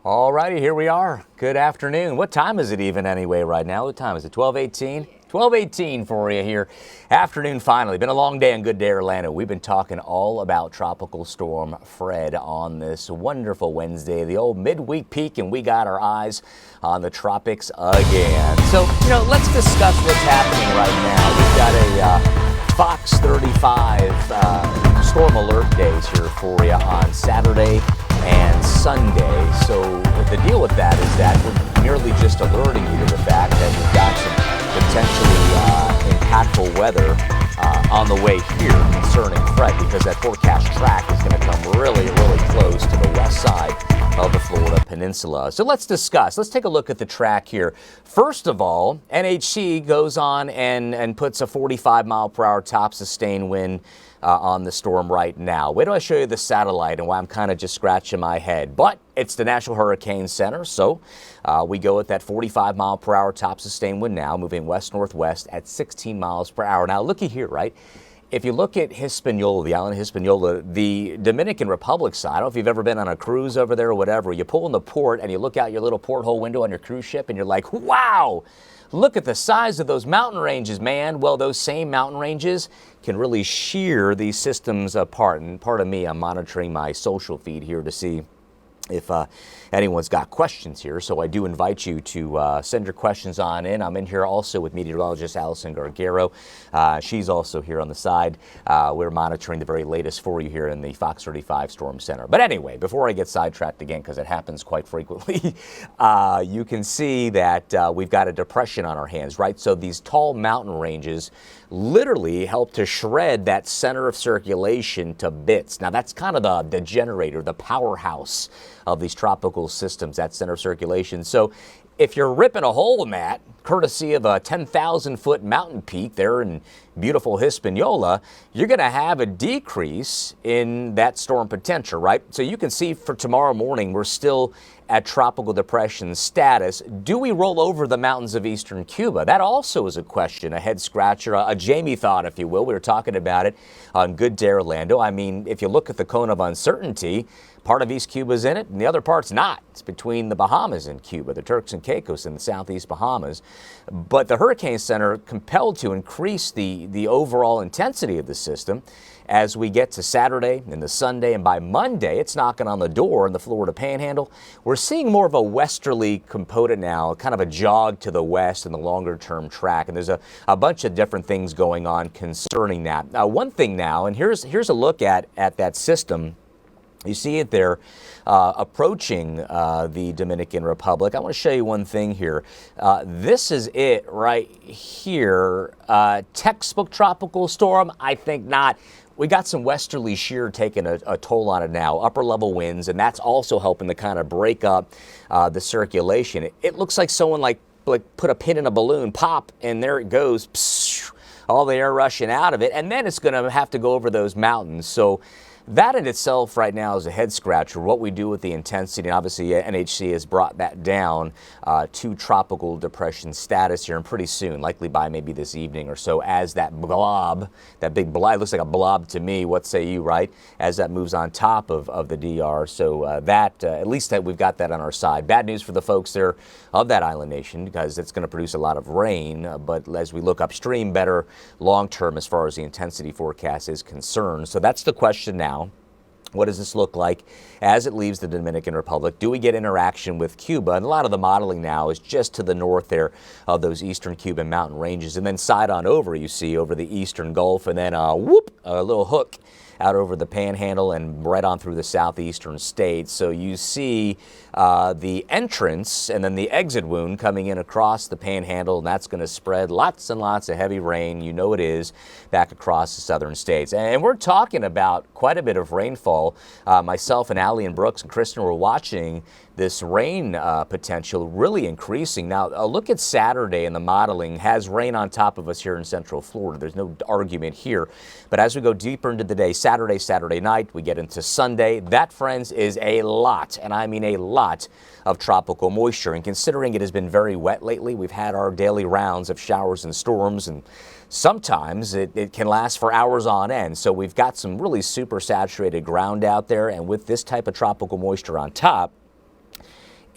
All righty, here we are. Good afternoon. What time is it even anyway right now? What time is it? 12:18? 12:18 for you here. Afternoon finally. Been a long day on Good Day Orlando. We've been talking all about Tropical Storm Fred on this wonderful Wednesday, the old midweek peak, and we got our eyes on the tropics again. So, let's discuss what's happening right now. We've got a Fox 35 storm alert days here for you on Saturday and Sunday. So the deal with that is that we're merely just alerting you to the fact that we've got some potentially impactful weather on the way here concerning Fred, because that forecast track is going to come really, really close to the west side of the Florida Peninsula. So let's discuss. Let's take a look at the track here. First of all, NHC goes on and puts a 45 mile per hour top sustained wind on the storm right now. Wait till I show you the satellite and why I'm kind of just scratching my head. But it's the National Hurricane Center, so we go with that 45 mile per hour top sustained wind now, moving west-northwest at 16 miles per hour. Now, looky here, right? If you look at Hispaniola, the island of Hispaniola, the Dominican Republic side, I don't know if you've ever been on a cruise over there or whatever, you pull in the port and you look out your little porthole window on your cruise ship and you're like, wow, look at the size of those mountain ranges, man. Well, those same mountain ranges can really shear these systems apart. And pardon me, I'm monitoring my social feed here to see if anyone's got questions here. So I do invite you to send your questions on in. I'm in here also with meteorologist Allison Gargaro. She's also here on the side. We're monitoring the very latest for you here in the Fox 35 Storm Center. But anyway, before I get sidetracked again, because it happens quite frequently, you can see that we've got a depression on our hands, right? So these tall mountain ranges literally help to shred that center of circulation to bits. Now that's kind of the generator, the powerhouse of these tropical systems, that center of circulation. So if you're ripping a hole in that, courtesy of a 10,000 foot mountain peak there in beautiful Hispaniola, you're going to have a decrease in that storm potential, right? So you can see for tomorrow morning, we're still at tropical depression status. Do we roll over the mountains of eastern Cuba? That also is a question, a head scratcher, a Jamie thought, if you will. We were talking about it on Good Day Orlando. I mean, if you look at the cone of uncertainty, part of East Cuba's in it and the other part's not. It's between the Bahamas and Cuba, the Turks and Caicos in the southeast Bahamas. But the Hurricane Center compelled to increase the overall intensity of the system as we get to Saturday and the Sunday, and by Monday, it's knocking on the door in the Florida Panhandle. We're seeing more of a westerly component now, kind of a jog to the west in the longer-term track, and there's a bunch of different things going on concerning that. One thing now, and here's a look at that system. You see it there approaching the Dominican Republic. I want to show you one thing here. This is it right here. Textbook tropical storm? I think not. We got some westerly shear taking a toll on it now, upper level winds, and that's also helping to kind of break up the circulation. It looks like someone like put a pin in a balloon, pop, and there it goes, psh, all the air rushing out of it, and then it's going to have to go over those mountains. So that in itself right now is a head scratcher, what we do with the intensity. And obviously, NHC has brought that down to tropical depression status here, and pretty soon, likely by maybe this evening or so, as that blob, that big blob, looks like a blob to me, what say you, right, as that moves on top of the DR. So at least that we've got that on our side. Bad news for the folks there of that island nation, because it's going to produce a lot of rain. But as we look upstream, better long-term as far as the intensity forecast is concerned. So that's the question now. What does this look like as it leaves the Dominican Republic? Do we get interaction with Cuba? And a lot of the modeling now is just to the north there of those eastern Cuban mountain ranges. And then side on over, you see, over the eastern Gulf, and then a little hook out over the Panhandle and right on through the southeastern states. So you see the entrance and then the exit wound coming in across the Panhandle, and that's going to spread lots and lots of heavy rain, you know it is, back across the southern states. And we're talking about quite a bit of rainfall. Myself and Allie and Brooks and Kristen were watching this rain potential really increasing. Now, a look at Saturday and the modeling has rain on top of us here in Central Florida. There's no argument here. But as we go deeper into the day, Saturday night, we get into Sunday. That, friends, is a lot, and I mean a lot, of tropical moisture. And considering it has been very wet lately, we've had our daily rounds of showers and storms, and sometimes it can last for hours on end. So we've got some really super saturated ground out there, and with this type of tropical moisture on top,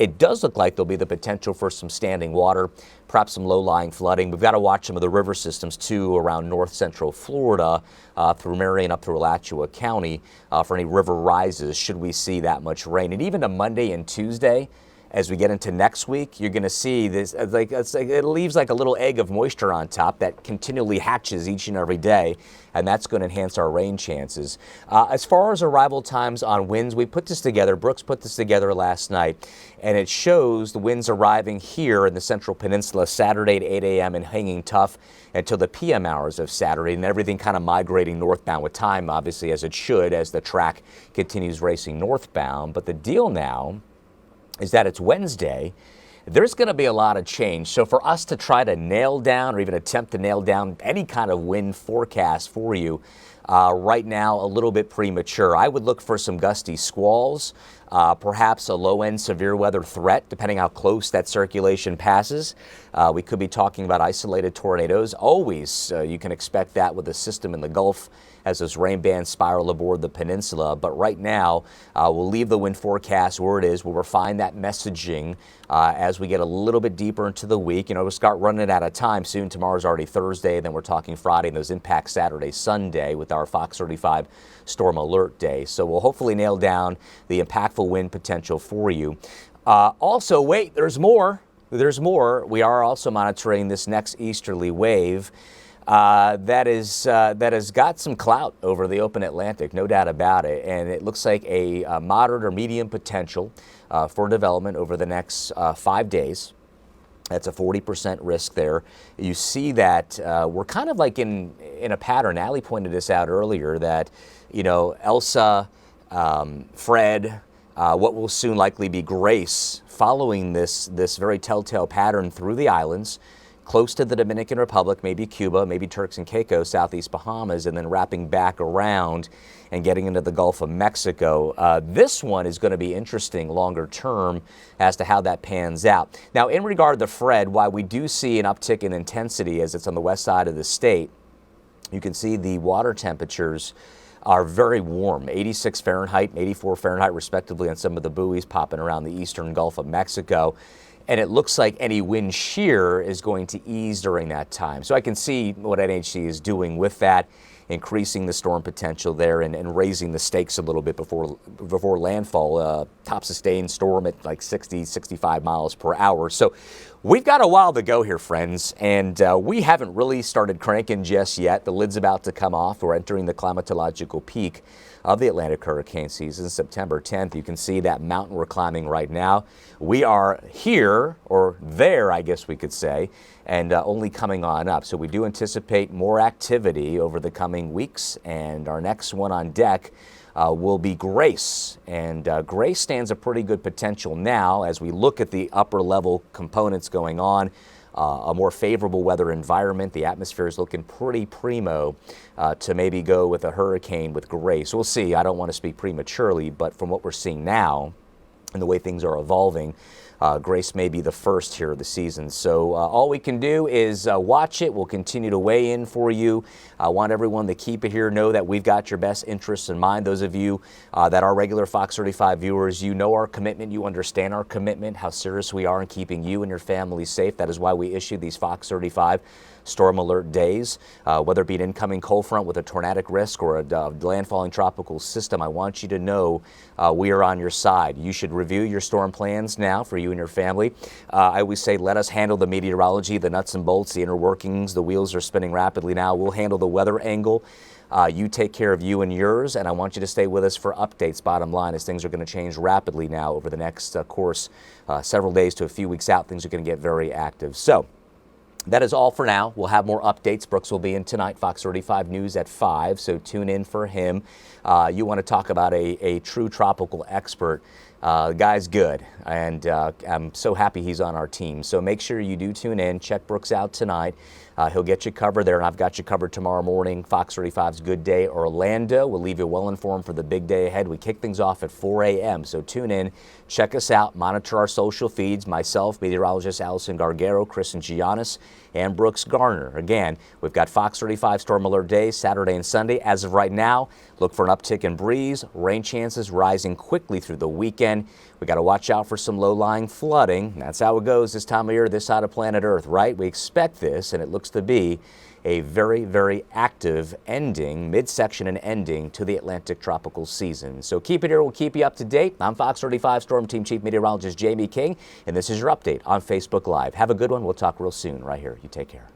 it does look like there'll be the potential for some standing water, perhaps some low-lying flooding. We've got to watch some of the river systems, too, around north central Florida through Marion up through Alachua County for any river rises should we see that much rain. And even to Monday and Tuesday, as we get into next week, you're going to see this, it leaves like a little egg of moisture on top that continually hatches each and every day, and that's going to enhance our rain chances. As far as arrival times on winds, we put this together. Brooks put this together last night, and it shows the winds arriving here in the Central Peninsula Saturday at 8 a.m. and hanging tough until the p.m. hours of Saturday, and everything kind of migrating northbound with time, obviously, as it should, as the track continues racing northbound. But the deal now is that it's Wednesday. There's going to be a lot of change. So for us to try to nail down or even attempt to nail down any kind of wind forecast for you right now, a little bit premature. I would look for some gusty squalls, perhaps a low-end severe weather threat, depending how close that circulation passes. We could be talking about isolated tornadoes. Always, you can expect that with the system in the Gulf as those rain bands spiral aboard the peninsula. But right now, we'll leave the wind forecast where it is. We'll refine that messaging as we get a little bit deeper into the week. You know, we'll start running it out of time soon. Tomorrow's already Thursday, then we're talking Friday, and those impact Saturday, Sunday with our Fox 35 Storm Alert Day. So we'll hopefully nail down the impactful wind potential for you. Also, wait, there's more. There's more. We are also monitoring this next easterly wave. That has got some clout over the open Atlantic, no doubt about it, and it looks like a moderate or medium potential for development over the next 5 days. That's a 40% risk there. You see that we're kind of like in a pattern. Allie pointed this out earlier that, you know, Elsa, Fred, what will soon likely be Grace, following this very telltale pattern through the islands, close to the Dominican Republic, maybe Cuba, maybe Turks and Caicos, Southeast Bahamas, and then wrapping back around and getting into the Gulf of Mexico. This one is going to be interesting longer term as to how that pans out. Now, in regard to Fred, while we do see an uptick in intensity as it's on the west side of the state, you can see the water temperatures are very warm, 86 Fahrenheit, 84 Fahrenheit respectively on some of the buoys popping around the eastern Gulf of Mexico. And it looks like any wind shear is going to ease during that time. So I can see what NHC is doing with that, increasing the storm potential there and raising the stakes a little bit before landfall. Top sustained storm at like 60, 65 miles per hour. So we've got a while to go here, friends, and we haven't really started cranking just yet. The lid's about to come off. We're entering the climatological peak of the Atlantic hurricane season, September 10th. You can see that mountain we're climbing right now. We are here, or there, I guess we could say, and only coming on up. So we do anticipate more activity over the coming weeks, and our next one on deck will be Grace. And Grace stands a pretty good potential now as we look at the upper level components going on. A more favorable weather environment. The atmosphere is looking pretty primo to maybe go with a hurricane with Grace. We'll see. I don't want to speak prematurely, but from what we're seeing now and the way things are evolving, Grace may be the first here of the season. So all we can do is watch it. We'll continue to weigh in for you. I want everyone to keep it here. Know that we've got your best interests in mind. Those of you that are regular Fox 35 viewers, you know our commitment. You understand our commitment, how serious we are in keeping you and your family safe. That is why we issue these Fox 35 Storm Alert days, whether it be an incoming cold front with a tornadic risk or a landfalling tropical system. I want you to know we are on your side. You should review your storm plans now for you and your family. I always say, let us handle the meteorology, the nuts and bolts, the inner workings. The wheels are spinning rapidly now. We'll handle the weather angle. You take care of you and yours, and I want you to stay with us for updates, bottom line, as things are going to change rapidly now over the next course, several days to a few weeks out. Things are going to get very active. So that is all for now. We'll have more updates. Brooks will be in tonight, Fox 35 News at 5, so tune in for him. You want to talk about a true tropical expert. The guy's good, and I'm so happy he's on our team. So make sure you do tune in. Check Brooks out tonight. He'll get you covered there, and I've got you covered tomorrow morning. Fox 35's Good Day Orlando. We'll leave you well informed for the big day ahead. We kick things off at 4 a.m., so tune in. Check us out. Monitor our social feeds. Myself, meteorologist Allison Gargaro, Kristen Giannis, and Brooks Garner. Again, we've got Fox 35 Storm Alert Days, Saturday and Sunday. As of right now, look for an uptick in breeze. Rain chances rising quickly through the weekend. again, we got to watch out for some low-lying flooding. That's how it goes this time of year, this side of planet Earth, right? We expect this, and it looks to be a very, very active ending, midsection and ending to the Atlantic tropical season. So keep it here. We'll keep you up to date. I'm Fox 35 Storm Team Chief Meteorologist Jamie King, and this is your update on Facebook Live. Have a good one. We'll talk real soon right here. You take care.